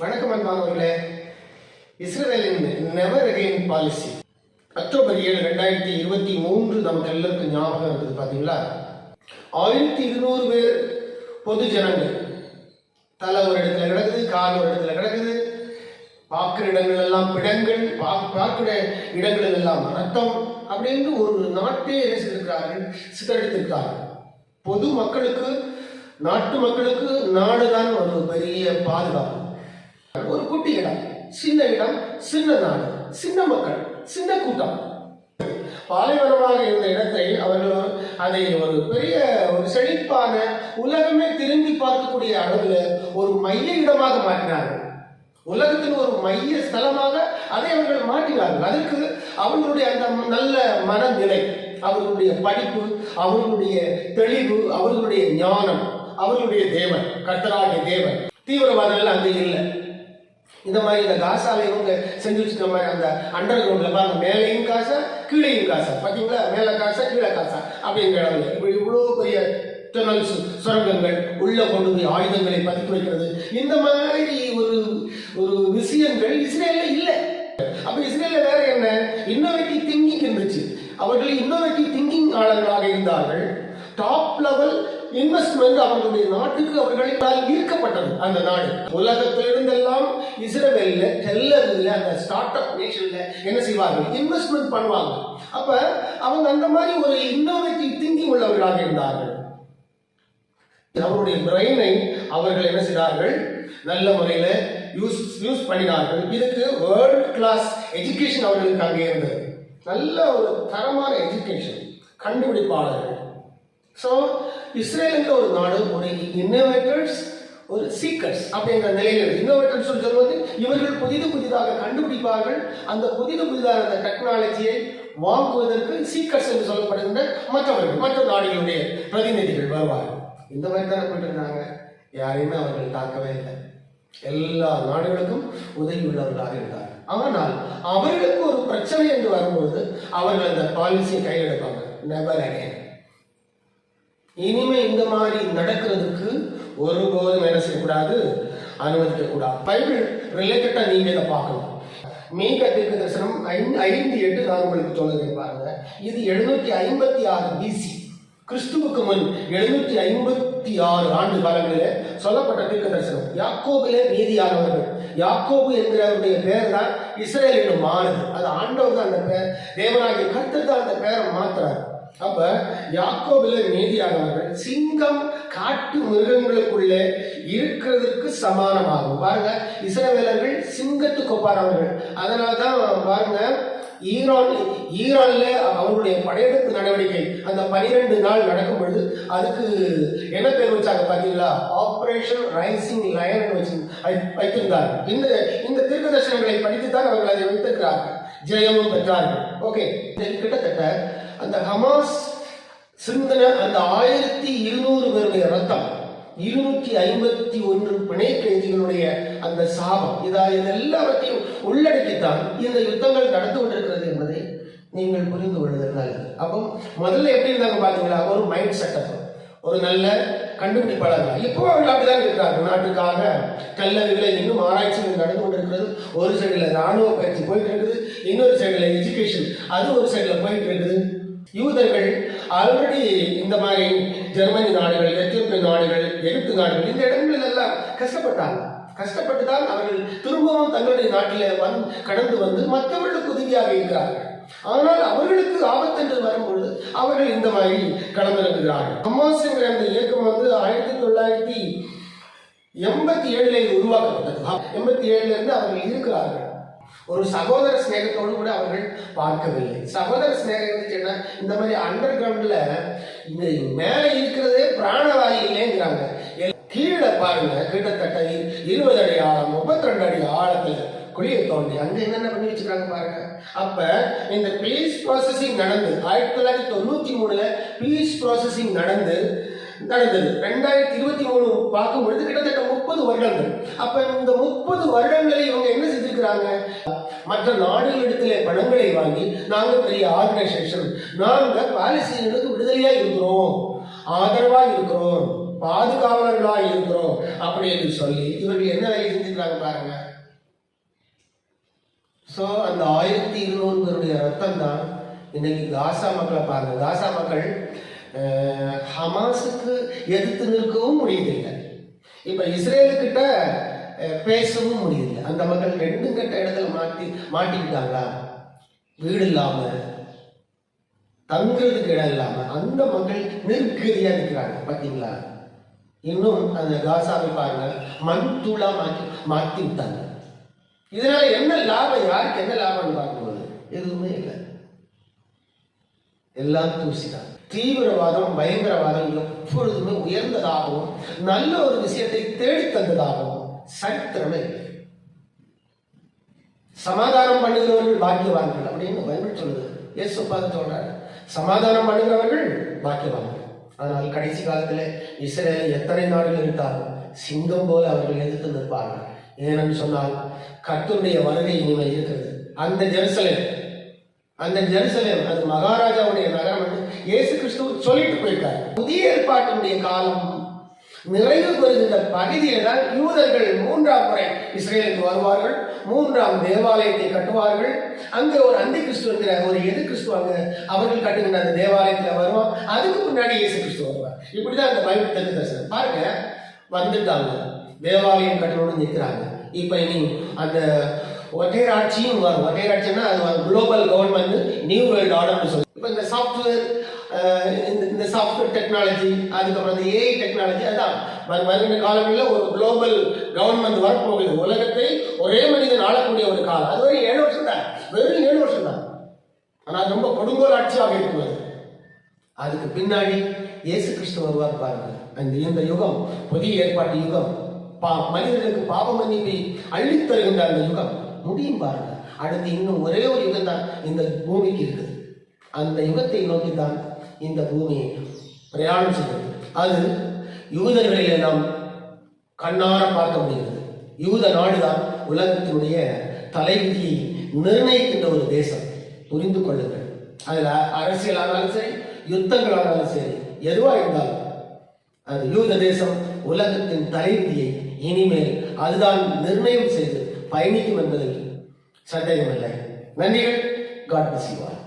வணக்கம் அன்பானவர்களே. இஸ்ரேலின் நெவர் அகைன் பாலிசி அக்டோபர் 7, 2023 நமக்கு எல்லாருக்கும் ஞாபகம் இருக்குது. பார்த்தீங்களா, 1200 பேர் பொது ஜனங்கள், தலை ஒரு இடத்துல கிடக்குது, கால் ஒரு இடத்துல கிடக்குது, பார்க்கிற இடங்கள் எல்லாம் பிடங்கள், பார்க்கிற இடங்கள் எல்லாம் ரத்தம் அப்படின்னு ஒரு நாட்டே இருக்கிறார்கள், சித்தரித்திருக்கிறார்கள். பொது மக்களுக்கு, நாட்டு மக்களுக்கு நாடுதான் ஒரு பெரிய பாதுகாப்பு. ஒரு குட்டி இடம், சின்ன நாடு, சின்ன மக்கள், சின்ன கூட்டம். பாலைவனமாக இருந்த இடத்தை அவர்கள் அதை ஒரு பெரிய ஒரு செழிப்பான உலகமே திரும்பி பார்க்கக்கூடிய அளவில் ஒரு மைய இடமாக மாற்றினார்கள். உலகத்தின் ஒரு மைய ஸ்தலமாக அதை அவர்கள் மாற்றினார்கள். அதற்கு அவர்களுடைய அந்த நல்ல மனநிலை, அவர்களுடைய படிப்பு, அவர்களுடைய தெளிவு, அவர்களுடைய ஞானம், அவர்களுடைய தேவன், கர்த்தராகிய தேவன். தீவிரவாதம் அங்கே இல்லை. இந்த மாதிரி இந்த காசால இவங்க செஞ்சு வச்சுக்கிற மாதிரி அந்த அண்டர் கிரவுண்ட்ல பாருங்க, மேலையும் காசா கீழையும் காசா, பார்த்தீங்களா, மேல காசா கீழே காசா அப்படிங்கிற அளவில் இப்படி இவ்வளோ பெரிய டனல்ஸ், சுரங்கங்கள், உள்ள கொண்டு போய் ஆயுதங்களை பதுக்கி வைக்கிறது, இந்த மாதிரி ஒரு விஷயங்கள் இஸ்ரேல்ல இல்லை. அப்ப இஸ்ரேல்ல வேற என்ன, இன்னோவேட்டிவ் திங்கிங் இருந்துச்சு. அவர்கள் இன்னோவேட்டிவ் திங்கிங் ஆளர்களாக இருந்தார்கள். டாப் லெவல் இன்வெஸ்ட்மெண்ட் அவர்களுடைய நாட்டுக்கு அவர்களால் ஈர்க்கப்பட்டது. அந்த நாடு உலகத்திலிருந்தெல்லாம் இஸ்ரேல்ல டெல்லர்ல அந்த ஸ்டார்ட் அப் நேஷன்ல என்ன செய்வார்கள், இன்வெஸ்ட்மெண்ட் பண்ணுவாங்க. அப்ப அவங்க அந்த மாதிரி ஒரு இன்னோவேட்டிவ் திங்கிங் உள்ளவர்களாக இருந்தார்கள். அவருடைய பிரெயினை அவர்கள் என்ன செய்தார்கள், நல்ல முறையில யூஸ் பண்ணினார்கள். இதுக்கு வேர்ல்ட் கிளாஸ் எஜுகேஷன் அவர்களுக்கு அங்கே இருந்தது. நல்ல ஒரு தரமான எஜுகேஷன், கண்டுபிடிப்பாளர்கள். ஸோ இஸ்ரேலுங்கிற ஒரு நாடு ஒரு இன்னோவேட்டர்ஸ், ஒரு சீக்கர்ஸ் அப்படிங்கிற நிலையில். இன்னோவேட்டர்ஸ் சொல்வது இவர்கள் புதிதாக கண்டுபிடிப்பார்கள். அந்த புதிதாக அந்த டெக்னாலஜியை வாங்குவதற்கு சீக்கர்ஸ் என்று சொல்லப்படுகின்ற மற்றவர்கள், மற்ற நாடுகளுடைய பிரதிநிதிகள் வருவார்கள். இந்த மாதிரி தானே போயிட்டு இருந்தாங்க. யாரையுமே அவர்கள் தாக்கவே இல்லை. எல்லா நாடுகளுக்கும் உதவி உள்ளவர்களாக இருந்தார். ஆனால் அவர்களுக்கு ஒரு பிரச்சனை என்று வரும்போது அவர்கள் அந்த பாலிசியை கையெடுப்பாங்க. நெவர் அகைன், இனிமே இந்த மாதிரி நடக்கிறதுக்கு ஒருபோதும் என்ன செய்யக்கூடாது, அனுமதிக்க கூடாது. பைபிள் ரிலேட்டடா நீங்க இதை பார்க்கணும். மீகா தீர்க்க தரிசனம் 5:8 நான் உங்களுக்கு சொல்லுறேன் பாருங்க. இது 756 பிசி, கிறிஸ்துவுக்கு முன் 756 ஆண்டு காலங்களிலே சொல்லப்பட்ட தீர்க்க தரிசனம். யாக்கோபிலே மீதியானவர்கள், யாக்கோபு என்கிறவருடைய பெயர் தான் இஸ்ரேல் என்று மாறுது. அது ஆண்டவர் தான் அந்த பெயர், தேவனாகிய கர்த்தர் தான் அந்த பெயரை மாத்துறாரு. அப்ப யாக்கோபில மீதியானவர்கள் சிங்கம் காட்டு மிருகங்களுக்குள்ளே இருக்கிறதுக்கு சமானமாகும். பாருங்க, இஸ்ரவேலர்கள் சிங்கத்துக்கு ஒப்பானவர்கள். அதனால்தான் பாருங்க, ஈரான்ல அவங்களுடைய படையெடுப்பு நடவடிக்கை அந்த 12 நாள் நடக்கும் பொழுது அதுக்கு என்ன பேர் வச்சாங்க பார்த்தீங்களா, ஆபரேஷன் ரைசிங் லயன் வச்சு வைத்திருந்தார்கள். இந்த தீர்க்க தரிசனங்களை படித்துத்தான் அவர்கள் அதை வைத்திருக்கிறார்கள், ஜெயமும் பெற்றார்கள். ஓகே, கிட்டத்தட்ட அந்த ஹமாஸ் சிந்தன அந்த 1200 பேருடைய ரத்தம், 251 பிணை கைதிகளுடைய அந்த சாபம், இதெல்லாவற்றையும் உள்ளடக்கித்தான் இந்த யுத்தங்கள் நடந்து கொண்டிருக்கிறது என்பதை நீங்கள் புரிந்து கொள்வதற்கு நல்லது. அப்போ முதல்ல எப்படி இருந்தாங்க பாத்தீங்களா, ஒரு மைண்ட் செட்டப், ஒரு நல்ல கண்டுபிடிப்பாளர்கள். இப்போ அவர்கள் அப்படிதான் இருக்கிறார்கள். நாட்டுக்காக கல்லறிகளை இன்னும் ஆராய்ச்சிகள் நடந்து கொண்டிருக்கிறது. ஒரு சைடுல ராணுவ பயிற்சி போயிட்டு இருக்குது, இன்னொரு சைடுல எஜுகேஷன் அது ஒரு சைடுல போயிட்டு இருக்குது. யூதர்கள் ஆல்ரெடி இந்த மாதிரி ஜெர்மனி நாடுகள், எத்தியோப்பிய நாடுகள், எகிப்து நாடுகள், இந்த இடங்களில் எல்லாம் கஷ்டப்பட்டு தான் அவர்கள் திரும்பவும் தங்களுடைய நாட்டில் கடந்து வந்து மற்றவர்களுக்கு உதவியாக இருக்கிறார்கள். ஆனால் அவர்களுக்கு ஆபத்து என்று வரும்பொழுது அவர்கள் இந்த மாதிரி கலந்திருக்கிறார்கள். ஹமாஸ் என்கிற அந்த இயக்கம் 1987 உருவாக்கப்பட்டது. 87 இருந்து அவர்கள் இருக்கிறார்கள். ஒரு சகோதர ஸ்நேகத்தோடு கூட அவர்கள் பார்க்கவில்லை. சகோதர ஸ்நேகம் இருந்துச்சுன்னா இந்த மாதிரி அண்டர் கிரவுண்ட்ல இந்த மேல இருக்கிறதே பிராணவாயு இல்லைங்கிறாங்க. கீழே பாருங்க, கிட்டத்தட்ட 20 அடி ஆழம், 32 அடி ஆழத்துல குழியை தோண்டி அங்க என்னென்ன பண்ணி வச்சுக்கிறாங்க பாருங்க. அப்ப இந்த பீஸ் ப்ராசஸிங் நடந்து 1993 பீஸ் ப்ராசஸிங் நடந்தது. 2023 பார்க்கும் பொழுது கிட்டத்தட்ட 30 வருடங்கள். அப்ப இந்த 30 வருடங்களை இவங்க என்ன செஞ்சிருக்கிறாங்க, மற்ற நாடுகளிடத்திலே பணங்களை வாங்கி நாங்க பெரிய ஆர்கனைசேஷன், நாங்க பாலஸ்தீனர்களுக்கு விடுதலையா இருக்கிறோம், ஆதரவா இருக்கிறோம், பாதுகாவலர்களாக இருக்கிறோம் அப்படின்னு சொல்லி இவர்கள் என்ன வேலை செஞ்சிருக்காங்க பாருங்க. ஸோ அந்த 1200 பேருடைய ரத்தம் தான் இன்னைக்கு காசா மக்களை பாருங்க. காசா மக்கள் ஹமாஸுக்கு எதிர்த்து நிற்கவும் முடியதில்லை, இப்ப இஸ்ரேலுக்கிட்ட பேசவும் முடியல. அந்த மக்கள் ரெண்டும் கட்ட இடத்துல மாட்டிக்கிட்டாங்களா, வீடு இல்லாம தங்குறதுக்கு இடம் இல்லாம அந்த மக்கள் நெருக்கடியா இருக்கிறாங்க. பாத்தீங்களா? இன்னும் அந்த காசாவை பாருங்க, மண் தூளா மாத்தி விட்டாங்க. இதனால என்ன லாபம், யாருக்கு என்ன லாபம்னு பார்க்கும்போது எதுவுமே இல்லை, எல்லாம் தூசிதான். தீவிரவாதம் பயங்கரவாதம் எப்பொழுதுமே உயர்ந்ததாகவும் நல்ல ஒரு விஷயத்தை தேடி தந்ததாகவும் சரித்திரமே இல்லை. சமாதானம் பண்ணுகிறவர்கள் பாக்கியவான்கள் அப்படின்னு பைபிள் சொல்லுது. இயேசு பார்த்து சொல்றாரு, சமாதானம் பண்ணுகிறவர்கள் பாக்கியவான்கள். ஆனால் கடைசி காலத்தில் இஸ்ரேல் எத்தனை நாடுகள் இருந்தாலும் சிங்கம் போல அவர்கள் எதிர்த்து நிற்பார்கள். ஏனென்று சொன்னால் கர்த்தருடைய வருகை இனிமேல் இருக்கிறது. அந்த ஜெருசலேம் அது மகாராஜாவுடைய நகரம் என்று இயேசு கிறிஸ்து சொல்லிட்டு போயிருக்கார். புதிய ஏற்பாட்டினுடைய காலம் நிறைவு பெறுகின்ற பகுதியில் தான் யூதர்கள் 3ஆம் முறை இஸ்ரேலுக்கு வருவார்கள், 3ஆம் தேவாலயத்தை கட்டுவார்கள். அங்க ஒரு அந்தி கிறிஸ்து என்கிற ஒரு எதிர் கிறிஸ்து அங்க அவர்கள் கட்டுகின்ற அந்த தேவாலயத்தில் வருவான். அதுக்கு முன்னாடி இயேசு கிறிஸ்து வருவார். இப்படிதான் அந்த பைபிள் தெற்கு தரிசனம் பாருங்க. வந்துட்டாங்க, தேவாலயம் கட்டணும்னு நிற்கிறாங்க. இப்ப இனி அந்த ஒற்றையாட்சியும் வரும். ஒற்றையாட்சின்னா அது குளோபல் கவர்மெண்ட், நியூ வேர்ல்ட் ஆர்டர்னு சொல்லி இப்ப இந்த சாஃப்ட்வேர் டெக்னாலஜி, அதுக்கப்புறம் இந்த ஏஐ டெக்னாலஜி, அதான் வருகின்ற காலங்களில் ஒரு குளோபல் கவர்மெண்ட் வரப்போகுது. உலகத்தை ஒரே மனிதன் ஆளக்கூடிய ஒரு காலம். அது வரை 7 வருஷம் தான், வெறும் 7 வருஷம் தான். ஆனால் ரொம்ப கொடுங்கோல் ஆட்சியாக இருக்கிறது. அதுக்கு பின்னாடி இயேசு கிறிஸ்து வருவார் பாருங்க. இந்த யுகம் புதிய ஏற்பாட்டு யுகம், மனிதர்களுக்கு பாவ மன்னிப்பை அள்ளித் தருகின்ற அந்த யுகம் முடியும் பாருங்க. அடுத்து இன்னும் ஒரே ஒரு யுகம் தான் இந்த பூமிக்கு இருக்குது. அந்த யுகத்தை நோக்கி தான் இந்த பூமி பிரயாணம் செய்கிறது. அது யூதர்களிலே நாம் கண்ணார பார்க்க முடிகிறது. யூத நாடுதான் உலகத்தினுடைய தலைவிதியை நிர்ணயிக்கின்ற ஒரு தேசம். புரிந்து கொள்ளுங்கள். அதுல அரசியலானாலும் சரி, யுத்தங்களானாலும் சரி, எதுவா இருந்தாலும் அது யூத தேசம் உலகத்தின் தலைவிதியை இனிமேல் அதுதான் நிர்ணயம் செய்து பயணிக்கும் என்பதில் சந்தேகமில்லை. நன்றிகள். God bless you all.